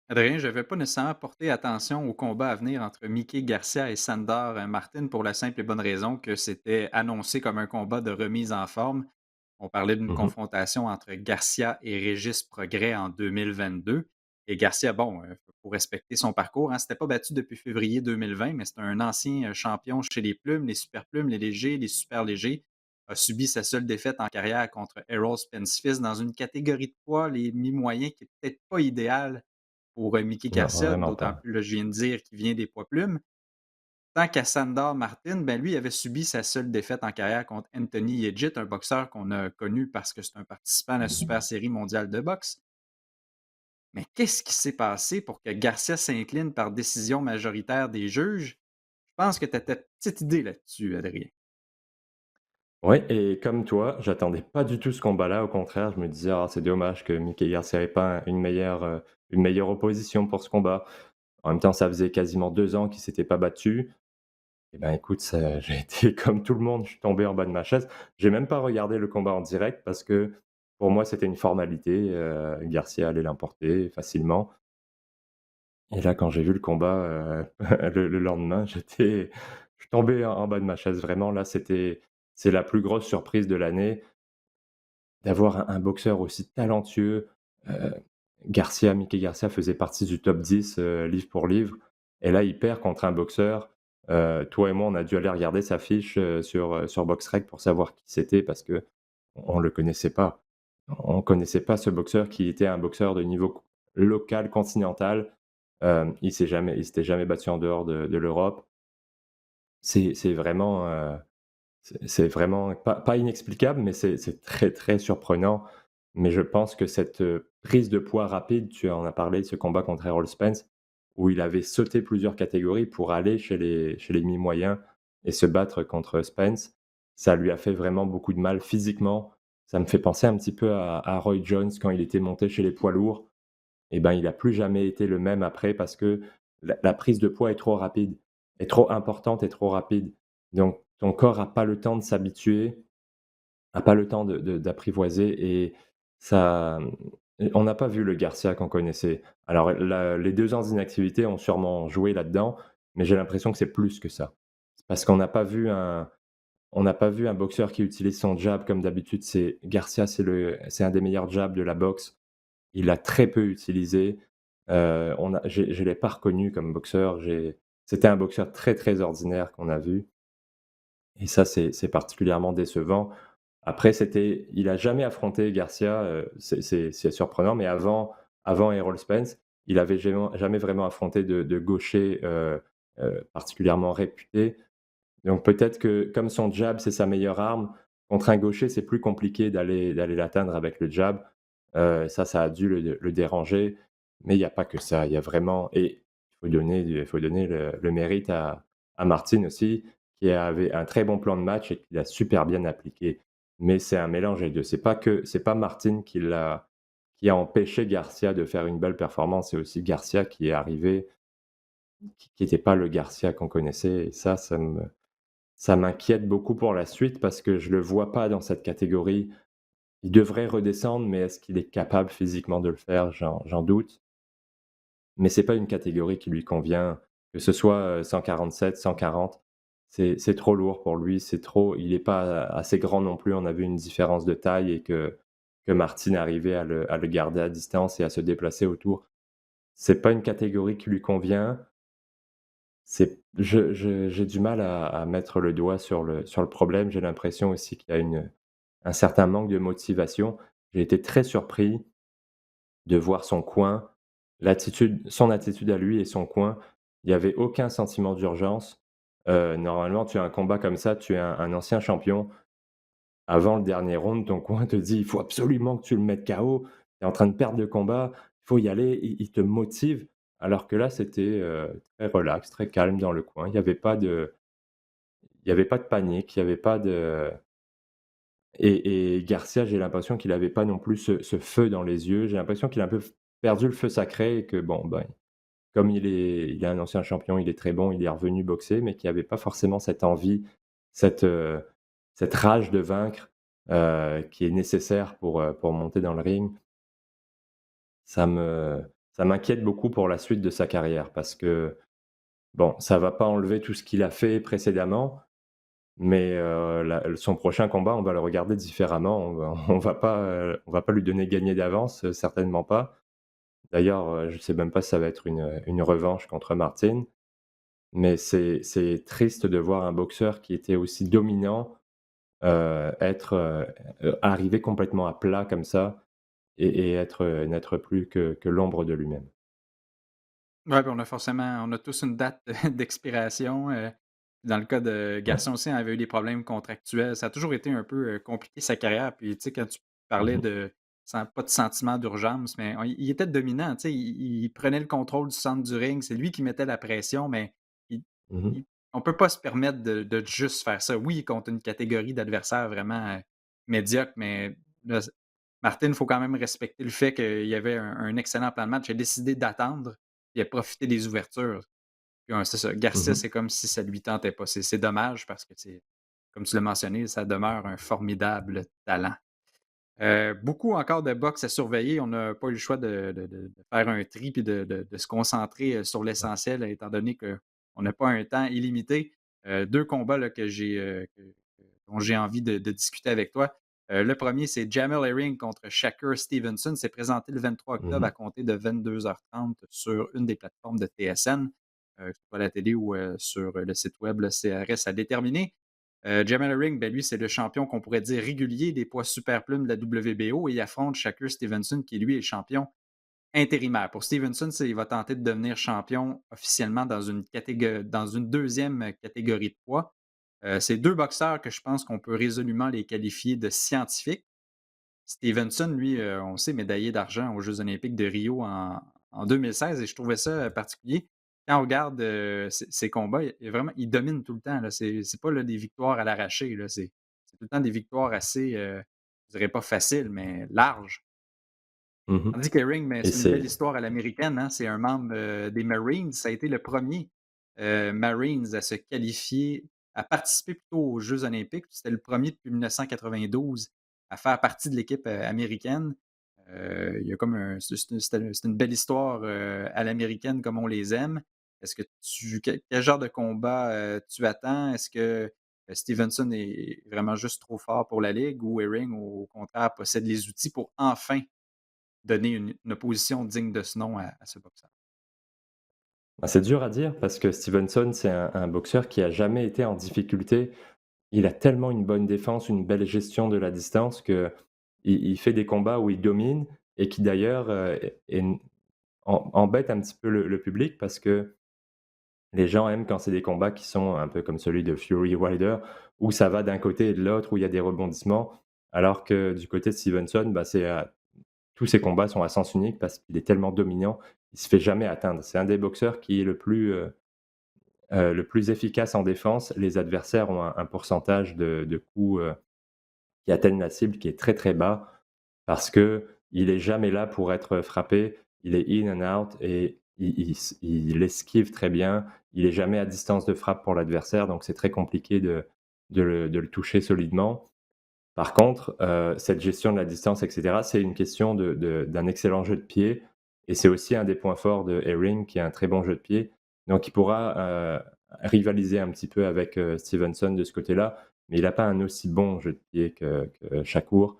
Adrien, je n'avais pas nécessairement porté attention au combat à venir entre Mickey Garcia et Sandor Martin pour la simple et bonne raison que c'était annoncé comme un combat de remise en forme. On parlait d'une
Mmh.
confrontation entre Garcia et Régis Prograis en 2022. Et Garcia, bon, faut respecter son parcours, hein, s'était pas battu depuis février 2020, mais c'est un ancien champion chez les plumes, les super plumes, les légers, les super légers. A subi sa seule défaite en carrière contre Errol Spence Fils dans une catégorie de poids, les mi-moyens, qui est peut-être pas idéal pour Mickey
Non,
Garcia,
vraiment
d'autant
pas.
plus, là, je viens de dire qu'il vient des poids plumes. Tant qu'à Sandor Martin, ben lui avait subi sa seule défaite en carrière contre Anthony Yedjit, un boxeur qu'on a connu parce que c'est un participant à la Super Série mondiale de boxe. Mais qu'est-ce qui s'est passé pour que Garcia s'incline par décision majoritaire des juges? Je pense que tu as ta petite idée là-dessus, Adrien.
Ouais, et comme toi, j'attendais pas du tout ce combat-là. Au contraire, je me disais: «Ah, c'est dommage que Mickey Garcia ait pas une meilleure opposition pour ce combat». En même temps, ça faisait quasiment 2 ans qu'il s'était pas battu. Et ben, écoute, ça j'ai été comme tout le monde, je suis tombé en bas de ma chaise. J'ai même pas regardé le combat en direct parce que pour moi, c'était une formalité, Garcia allait l'emporter facilement. Et là, quand j'ai vu le combat, le lendemain, je suis tombé en bas de ma chaise. Vraiment, là, c'est la plus grosse surprise de l'année. D'avoir un boxeur aussi talentueux, heu, Mickey Garcia faisait partie du top 10, livre pour livre et là, il perd contre un boxeur. Toi et moi, on a dû aller regarder sa fiche, sur BoxRec pour savoir qui c'était parce qu'on le connaissait pas. On connaissait pas ce boxeur qui était un boxeur de niveau local, continental. Il s'était jamais battu en dehors de l'Europe. C'est vraiment, c'est vraiment pas inexplicable, mais c'est très, très surprenant. Mais je pense que cette, prise de poids rapide, tu en as parlé de ce combat contre Errol Spence, où il avait sauté plusieurs catégories pour aller chez les mi-moyens et se battre contre Spence. Ça lui a fait vraiment beaucoup de mal physiquement. Ça me fait penser un petit peu à Roy Jones quand il était monté chez les poids lourds. Et ben, il a plus jamais été le même après parce que la prise de poids est trop rapide, est trop importante et trop rapide. Donc ton corps a pas le temps de s'habituer, a pas le temps d'apprivoiser et ça, on n'a pas vu le Garcia qu'on connaissait. Alors les 2 ans d'inactivité ont sûrement joué là-dedans, mais j'ai l'impression que c'est plus que ça. C'est parce qu'on n'a pas vu un boxeur qui utilise son jab comme d'habitude. Garcia, c'est un des meilleurs jabs de la boxe. Il l'a très peu utilisé. Je l'ai pas reconnu comme boxeur. C'était un boxeur très, très ordinaire qu'on a vu et ça, c'est particulièrement décevant. Après, il a jamais affronté Garcia, c'est surprenant, mais avant Errol Spence, il avait jamais vraiment affronté de gaucher, particulièrement réputé. Donc peut-être que comme son jab, c'est sa meilleure arme, contre un gaucher, c'est plus compliqué d'aller l'atteindre avec le jab. Ça a dû le déranger, mais il y a pas que ça. Il y a vraiment et il faut donner le mérite à Martin aussi, qui avait un très bon plan de match et qui l'a super bien appliqué. Mais c'est un mélange des 2. C'est pas Martin qui a empêché Garcia de faire une belle performance, c'est aussi Garcia qui est arrivé, qui était pas le Garcia qu'on connaissait et ça m'inquiète beaucoup pour la suite parce que je le vois pas dans cette catégorie. Il devrait redescendre, mais est-ce qu'il est capable physiquement de le faire? J'en doute. Mais c'est pas une catégorie qui lui convient, que ce soit, 147, 140, c'est trop lourd pour lui, c'est trop il est pas assez grand non plus. On a vu une différence de taille et que Martin arrivait à le garder à distance et à se déplacer autour. C'est pas une catégorie qui lui convient. J'ai du mal à mettre le doigt sur le problème. J'ai l'impression aussi qu'il y a un certain manque de motivation. J'ai été très surpris de voir son coin, son attitude à lui et son coin. Il y avait aucun sentiment d'urgence. Normalement, tu as un combat comme ça, tu es un ancien champion. Avant le dernier round, ton coin te dit: «Il faut absolument que tu le mettes KO, tu es en train de perdre le combat, il faut y aller». Il te motive, alors que là, c'était, très relax, très calme dans le coin. Il y avait pas de panique, il y avait pas de et Garcia, j'ai l'impression qu'il avait pas non plus ce feu dans les yeux. J'ai l'impression qu'il a un peu perdu le feu sacré et que bon, ben, comme il est un ancien champion, il est très bon, il est revenu boxer, mais qu'il y avait pas forcément cette envie, cette, cette rage de vaincre, qui est nécessaire pour monter dans le ring. Ça me ça m'inquiète beaucoup pour la suite de sa carrière parce que, bon, ça va pas enlever tout ce qu'il a fait précédemment, mais son prochain combat, on va le regarder différemment. On va pas lui donner gagné d'avance, certainement pas. D'ailleurs, je sais même pas si ça va être une revanche contre Martin. Mais c'est triste de voir un boxeur qui était aussi dominant, être, arriver complètement à plat comme ça et n'être plus que l'ombre de lui-même.
Ouais, puis on a tous une date d'expiration, dans le cas de
Ouais.
Garcia aussi, on avait eu des problèmes contractuels. Ça a toujours été un peu, compliqué sa carrière. Puis, tu sais, quand tu
Mmh
parlais
mh.
de sans pas de sentiment d'urgence, mais il était dominant, tu sais, il prenait le contrôle du centre du ring, c'est lui qui mettait la pression, mais il
Mmh.
il on peut pas se permettre de juste faire ça. Oui, contre une catégorie d'adversaires vraiment, médiocre, mais là, Martin, il faut quand même respecter le fait qu'il y avait un excellent plan de match. Il a décidé d'attendre, il a profité des ouvertures. Puis ouais, c'est ça. Garcia,
Mmh.
c'est comme si ça lui tentait pas. C'est dommage parce que c'est comme tu l'as mentionné, ça demeure un formidable talent. Beaucoup encore de box à surveiller. On n'a pas eu le choix de faire un tri puis de se concentrer, sur l'essentiel étant donné qu'on n'a pas un temps illimité. 2 combats là, dont j'ai envie de discuter avec toi. Le premier, c'est Jamel Herring contre Shakur Stevenson. C'est présenté le 23 octobre à
Mmh.
compter de 22h30 sur une des plateformes de TSN, que ce soit à la télé ou, sur le site web, là, CRS à déterminer. Jamel Herring, ben, lui, c'est le champion qu'on pourrait dire régulier des poids super plumes de la WBO et il affronte Shakur Stevenson qui, lui, est champion intérimaire. Pour Stevenson, il va tenter de devenir champion officiellement dans une deuxième catégorie de poids. C'est 2 boxeurs que je pense qu'on peut résolument les qualifier de scientifiques. Stevenson, lui, on le sait, médaillé d'argent aux Jeux olympiques de Rio en 2016 et je trouvais ça, particulier. Quand on regarde, ses combats, il domine tout le temps, là. C'est pas, là, des victoires à l'arraché, là. C'est tout le temps des victoires assez, je dirais pas faciles, mais larges.
Mmh.
Tandis que Ring, ben,
Et
c'est une belle
c'est
histoire à l'américaine, hein. C'est un membre, des Marines. Ça a été le premier Marines à se qualifier, à participer plutôt aux Jeux olympiques. C'était le premier depuis 1992 à faire partie de l'équipe, américaine. Il y a comme un c'est une belle histoire, à l'américaine comme on les aime. Est-ce que quel genre de combat, tu attends? Est-ce que, Stevenson est vraiment juste trop fort pour la ligue ou Herring, au contraire, possède les outils pour enfin donner une opposition digne de ce nom à ce boxeur?
Bah, c'est dur à dire parce que Stevenson, c'est un boxeur qui a jamais été en difficulté. Il a tellement une bonne défense, une belle gestion de la distance qu'il fait des combats où il domine et qui d'ailleurs, embête un petit peu le public parce que les gens aiment quand c'est des combats qui sont un peu comme celui de Fury Wilder, où ça va d'un côté et de l'autre, où il y a des rebondissements. Alors que du côté de Stevenson, bah, tous ses combats sont à sens unique parce qu'il est tellement dominant, il se fait jamais atteindre. C'est un des boxeurs qui est le plus efficace en défense. Les adversaires ont un pourcentage de coups, qui atteignent la cible qui est très, très bas parce qu'il est jamais là pour être frappé. Il est in and out et il esquive très bien. Il est jamais à distance de frappe pour l'adversaire, donc c'est très compliqué de le toucher solidement. Par contre, cette gestion de la distance et cetera, c'est une question d'un excellent jeu de pied et c'est aussi un des points forts de Herring qui a un très bon jeu de pied. Donc il pourra, rivaliser un petit peu avec, Stevenson de ce côté-là, mais il n'a pas un aussi bon jeu de pied que Shakur.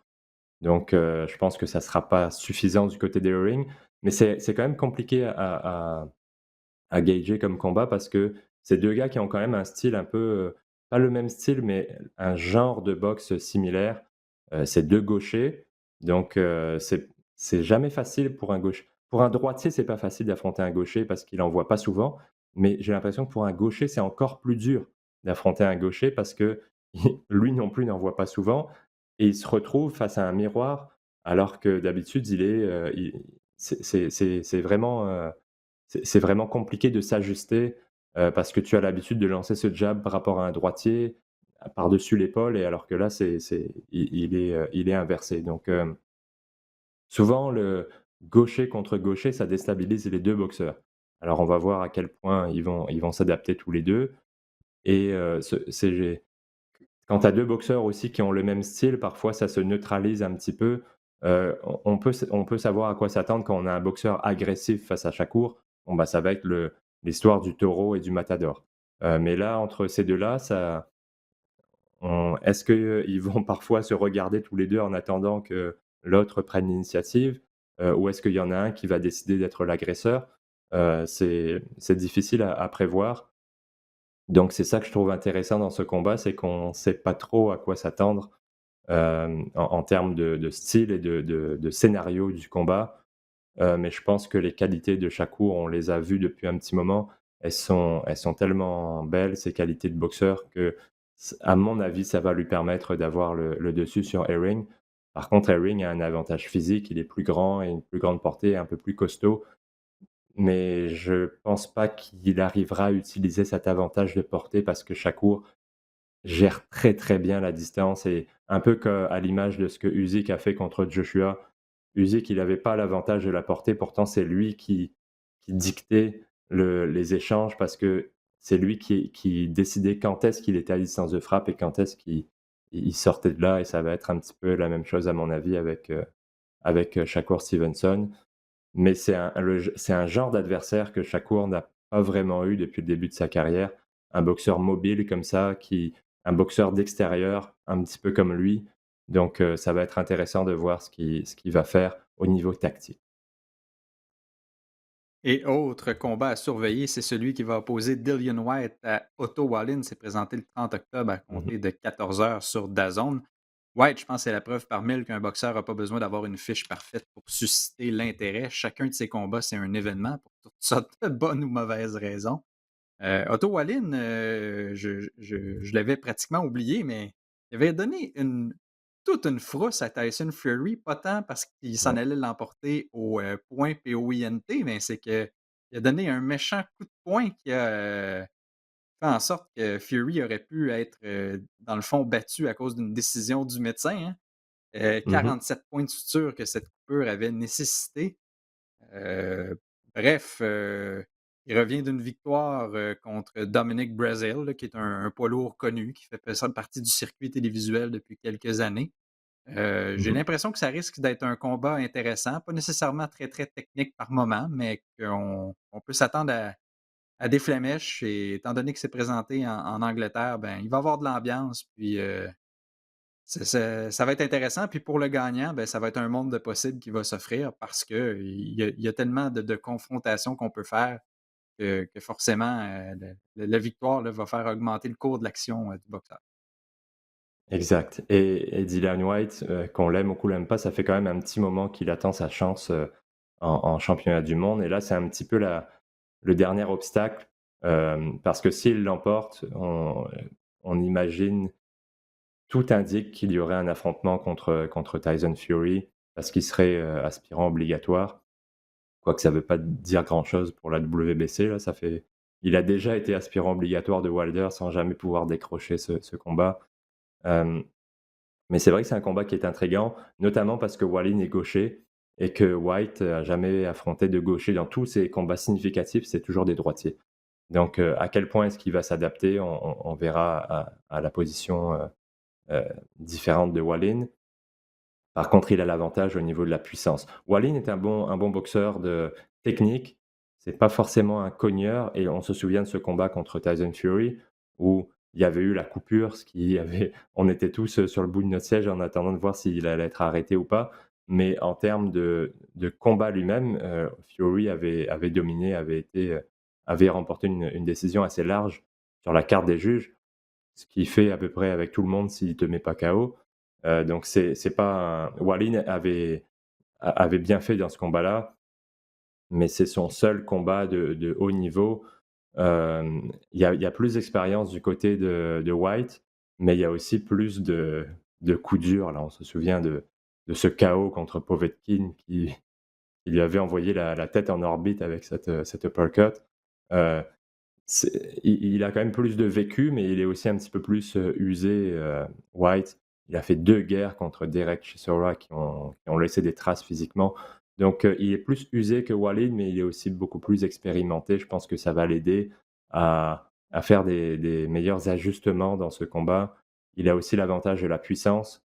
Donc je pense que ça ne sera pas suffisant du côté d'Herring, mais c'est quand même compliqué à gager comme combat parce que c'est 2 gars qui ont quand même un style un peu, pas le même style, mais un genre de boxe similaire. C'est 2 gauchers, donc c'est jamais facile pour un gaucher. Pour un droitier, c'est pas facile d'affronter un gaucher parce qu'il en voit pas souvent, mais j'ai l'impression que pour un gaucher, c'est encore plus dur d'affronter un gaucher parce que lui non plus n'en voit pas souvent et il se retrouve face à un miroir alors que d'habitude il est, il c'est vraiment, c'est vraiment compliqué de s'ajuster, parce que tu as l'habitude de lancer ce jab par rapport à un droitier, par-dessus l'épaule et alors que là, il est inversé donc souvent le gaucher contre gaucher, ça déstabilise les 2 boxeurs. Alors on va voir à quel point ils vont s'adapter tous les 2 et ce c'est quand tu as 2 boxeurs aussi qui ont le même style, parfois ça se neutralise un petit peu. On peut savoir à quoi s'attendre quand on a un boxeur agressif face à Shakur. Bon, bah, ça va être l'histoire du taureau et du matador. Mais là, entre ces 2-là, ça est-ce qu'ils vont parfois se regarder tous les 2 en attendant que l'autre prenne l'initiative? Ou est-ce qu'il y en a un qui va décider d'être l'agresseur? C'est difficile à prévoir. Donc c'est ça que je trouve intéressant dans ce combat, c'est qu'on ne sait pas trop à quoi s'attendre, en termes de style et de scénario du combat. Mais je pense que les qualités de Shakur, on les a vues depuis un petit moment. Elles sont tellement belles, ces qualités de boxeur, que à mon avis, ça va lui permettre d'avoir le dessus sur Herring. Par contre, Herring a un avantage physique, il est plus grand et une plus grande portée, un peu plus costaud. Mais je pense pas qu'il arrivera à utiliser cet avantage de portée parce que Shakur gère très, très bien la distance et un peu à l'image de ce que Usyk a fait contre Joshua. Usyk, il avait pas l'avantage de la portée, pourtant c'est lui qui dictait les échanges parce que c'est lui qui décidait quand est-ce qu'il était à distance de frappe et quand est-ce qu'il sortait de là et ça va être un petit peu la même chose à mon avis avec Shakur Stevenson. Mais c'est un genre d'adversaire que Shakur n'a pas vraiment eu depuis le début de sa carrière. Un boxeur mobile comme ça, un boxeur d'extérieur, un petit peu comme lui. Donc, ça va être intéressant de voir ce qu'il va faire au niveau tactique.
Et autre combat à surveiller, c'est celui qui va opposer Dillian Whyte à Otto Wallin. C'est présenté le 30 octobre à
Mmh mh.
compter de 14 heures sur DAZN. White, je pense que c'est la preuve par mille qu'un boxeur n'a pas besoin d'avoir une fiche parfaite pour susciter l'intérêt. Chacun de ses combats, c'est un événement pour toutes sortes de bonnes ou mauvaises raisons. Otto Wallin, je l'avais pratiquement oublié, mais il avait donné toute une frousse à Tyson Fury, pas tant parce qu'il s'en
Ouais.
allait l'emporter au point POINT, mais c'est qu'il a donné un méchant coup de poing qui a fait en sorte que Fury aurait pu être, dans le fond, battu à cause d'une décision du médecin, hein.
Mmh mh.
47 points de suture que cette coupure avait nécessité. Heu, bref, il revient d'une victoire, contre Dominic Breazeale, là, qui est un poids lourd connu, qui fait partie du circuit télévisuel depuis quelques années. J'ai
Mmh.
l'impression que ça risque d'être un combat intéressant, pas nécessairement très, très technique par moment, mais qu'on peut s'attendre à des flamèches et étant donné que c'est présenté en Angleterre, ben, il va y avoir de l'ambiance puis, ça va être intéressant, puis pour le gagnant, ben, ça va être un monde de possibles qui va s'offrir parce qu'il y a tellement de confrontations qu'on peut faire que forcément, la victoire là, va faire augmenter le cours de l'action, du boxeur.
Exact et Dillian Whyte, qu'on l'aime ou qu'on l'aime pas, ça fait quand même un petit moment qu'il attend sa chance, en championnat du monde et là, c'est un petit peu le dernier obstacle, parce que s'il l'emporte, on imagine tout indique qu'il y aurait un affrontement contre Tyson Fury parce qu'il serait, aspirant obligatoire. Quoique ça ne veut pas dire grand-chose pour la WBC là, ça fait il a déjà été aspirant obligatoire de Wilder sans jamais pouvoir décrocher ce combat. Hem, mais c'est vrai que c'est un combat qui est intriguant, notamment parce que Wallin est gaucher et que White a jamais affronté de gaucher dans tous ses combats significatifs, c'est toujours des droitiers. Donc, à quel point est-ce qu'il va s'adapter? On verra à la position, heu, différente de Wallin. Par contre, il a l'avantage au niveau de la puissance. Wallin est un bon boxeur de technique, c'est pas forcément un cogneur et on se souvient de ce combat contre Tyson Fury où il y avait eu la coupure, ce qui avait on était tous, sur le bout de notre siège en attendant de voir s'il allait être arrêté ou pas. Mais en termes de combat lui-même, Fury avait dominé, avait remporté une décision assez large sur la carte des juges, ce qu'il fait à peu près avec tout le monde s'il te met pas KO. Donc c'est pas un Wallin avait bien fait dans ce combat-là, mais c'est son seul combat de haut niveau. Il y a plus d'expérience du côté de White, mais il y a aussi plus de coups durs. Là, on se souvient de ce chaos contre Povetkin qui lui avait envoyé la tête en orbite avec cette uppercut. Heu, il a quand même plus de vécu, mais il est aussi un petit peu plus, usé, White. Il a fait 2 guerres contre Derek Chisora qui ont laissé des traces physiquement. Donc, il est plus usé que Wallin, mais il est aussi beaucoup plus expérimenté. Je pense que ça va l'aider à faire des meilleurs ajustements dans ce combat. Il a aussi l'avantage de la puissance.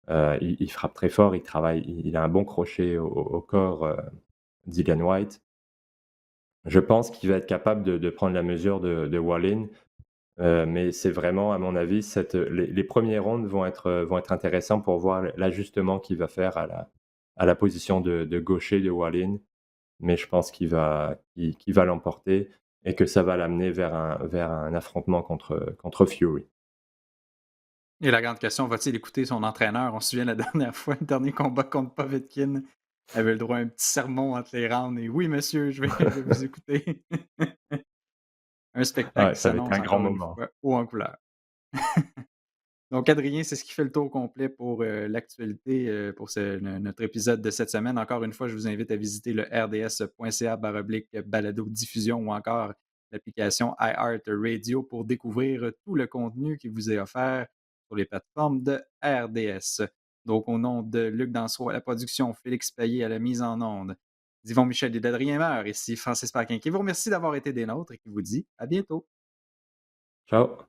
Il frappe très fort, il a un bon crochet au corps, Dillian Whyte. Je pense qu'il va être capable de prendre la mesure de Wallin, mais c'est vraiment, à mon avis, les premiers rounds vont être intéressants pour voir l'ajustement qu'il va faire à la position de gaucher de Wallin, mais je pense qu'il va l'emporter et que ça va l'amener vers un affrontement contre Fury.
Et la grande question, va-t-il écouter son entraîneur? On se souvient la dernière fois, le dernier combat contre Povetkin, avait le droit à un petit sermon entre les rounds et: «Oui monsieur, je vais vous écouter». Un spectacle
Ouais,
qui
ça va être
s'annonce
un grand
encore une
moment.
fois haut en couleur. Donc Adrien, c'est ce qui fait le tour complet pour, l'actualité, pour notre épisode de cette semaine. Encore une fois, je vous invite à visiter le rds.ca/balado-diffusion ou encore l'application iHeartRadio pour découvrir tout le contenu qui vous est offert sur les plateformes de RDS. Donc au nom de Luc Dansereau à la production, Félix Payet à la mise en onde, Yvon Michel et d'Adrien Meur, ici Francis Paquin qui vous remercie d'avoir été des nôtres et qui vous dit à bientôt.
Ciao.